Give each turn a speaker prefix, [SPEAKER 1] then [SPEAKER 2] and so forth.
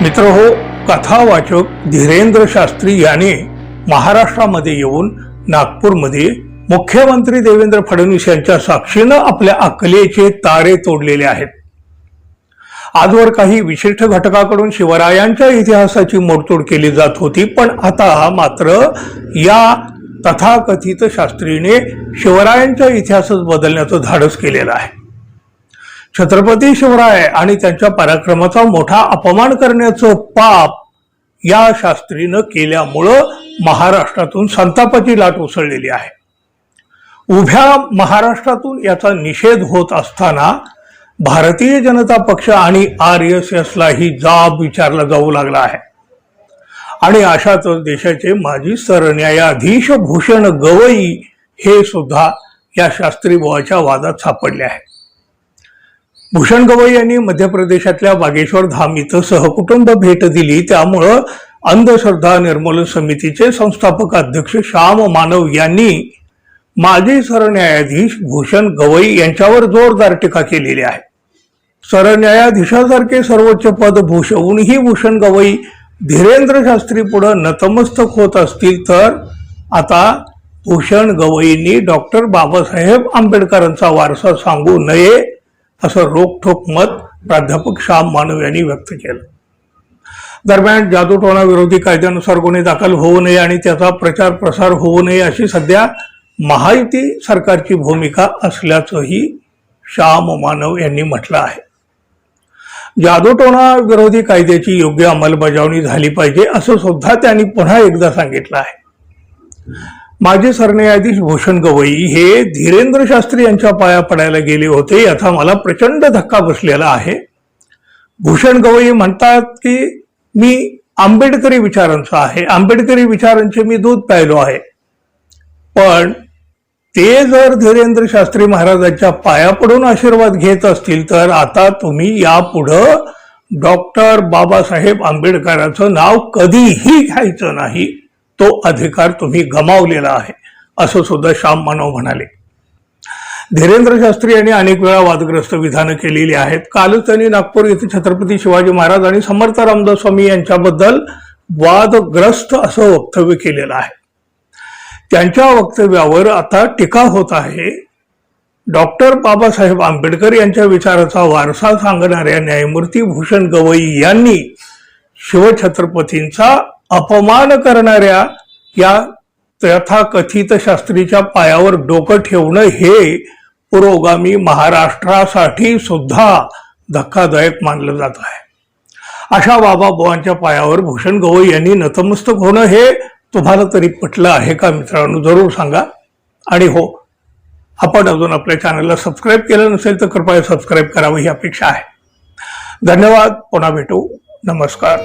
[SPEAKER 1] मित्रहो, कथावाचक धीरेंद्र शास्त्री याने महाराष्ट्रामध्ये येऊन नागपूरमध्ये मुख्यमंत्री देवेंद्र फडणवीस यांच्या साक्षीनं आपल्या अकलेचे तारे तोडलेले आहेत. आजवर काही विशिष्ट घटकाकडून शिवरायांच्या इतिहासाची मोडतोड केली जात होती, पण आता मात्र या तथाकथित शास्त्रीने शिवरायांच्या इतिहासच बदलण्याचं धाडस केलेलं आहे. छत्रपती शिवराय आणि त्यांच्या पराक्रमाचा मोठा अपमान करण्याचं पाप या शास्त्रीनं केल्यामुळं महाराष्ट्रातून संतापाची लाट उसळलेली आहे. उभ्या महाराष्ट्रातून याचा निषेध होत असताना भारतीय जनता पक्ष आणि RSSलाही जाब विचारला जाऊ लागला आहे. आणि अशातच देशाचे माजी सरन्यायाधीश भूषण गवई हे सुद्धा या शास्त्री बुवाच्या वादात सापडले आहेत. भूषण गवई यांनी मध्य प्रदेशातल्या बागेश्वर धाम इथं सहकुटुंब भेट दिली. त्यामुळं अंधश्रद्धा निर्मूलन समितीचे संस्थापक अध्यक्ष श्याम मानव यांनी माजी सरन्यायाधीश भूषण गवई यांच्यावर जोरदार टीका केलेली आहे. सरन्यायाधीशासारखे सर्वोच्च पद भूषवूनही भूषण गवई धीरेंद्र शास्त्री पुढे नतमस्तक होत असतील, तर आता भूषण गवईंनी डॉक्टर बाबासाहेब आंबेडकरांचा वारसा सांगू नये असं रोखठोक मत प्राध्यापक श्याम मानव यांनी व्यक्त केलं. दरम्यान जादूटोणा विरोधी कायद्यानुसार गुन्हे दाखल होऊ नये आणि त्याचा प्रचार प्रसार होऊ नये अशी सध्या महायुती सरकारची भूमिका असल्याचंही श्याम मानव यांनी म्हटलं आहे. जादूटोणा विरोधी कायद्याची योग्य अंमलबजावणी झाली पाहिजे असं सुद्धा त्यांनी पुन्हा एकदा सांगितलं आहे. माजी सरन्यायाधीश भूषण गवई हे धीरेंद्र शास्त्री यांच्या पाया पडायला गेले होते, याचा मला प्रचंड धक्का बसलेला आहे. भूषण गवई म्हणतात की मी आंबेडकरी विचारांचा आहे, आंबेडकरी विचारांचे मी दूध प्यायलो आहे. पण ते जर धीरेंद्र शास्त्री महाराजांच्या पाया पडून आशीर्वाद घेत असतील, तर आता तुम्ही यापुढं डॉक्टर बाबासाहेब आंबेडकरांचं नाव कधीही घ्यायचं नाही. तो अधिकार तुम्ही गमावलेला आहे असं सुद्धा श्याम मानव म्हणाले. धीरेंद्र शास्त्री यांनी अनेक वेळा वादग्रस्त विधानं केलेली आहेत. कालच त्यांनी नागपूर येथे छत्रपती शिवाजी महाराज आणि समर्थ रामदास स्वामी यांच्याबद्दल वादग्रस्त असं वक्तव्य केलेलं आहे. त्यांच्या वक्तव्यावर आता टीका होत आहे. डॉक्टर बाबासाहेब आंबेडकर यांच्या विचाराचा वारसा सांगणाऱ्या न्यायमूर्ती भूषण गवई यांनी शिवछत्रपतींचा अपमान करणाऱ्या या तथाकथित शास्त्रीच्या पायावर डोकं ठेवणं हे पुरोगामी महाराष्ट्रासाठी सुद्धा धक्कादायक मानलं जात आहे. अशा बाबाबुवांच्या पायावर भूषण गवई यांनी नतमस्तक होणं हे तुम्हाला तरी पटलं आहे का मित्रांनो? जरूर सांगा. आणि हो, आपण अजून आपल्या चॅनलला सबस्क्राईब केलं नसेल तर कृपया सबस्क्राईब करावं ही अपेक्षा आहे. धन्यवाद. पुन्हा भेटू. नमस्कार.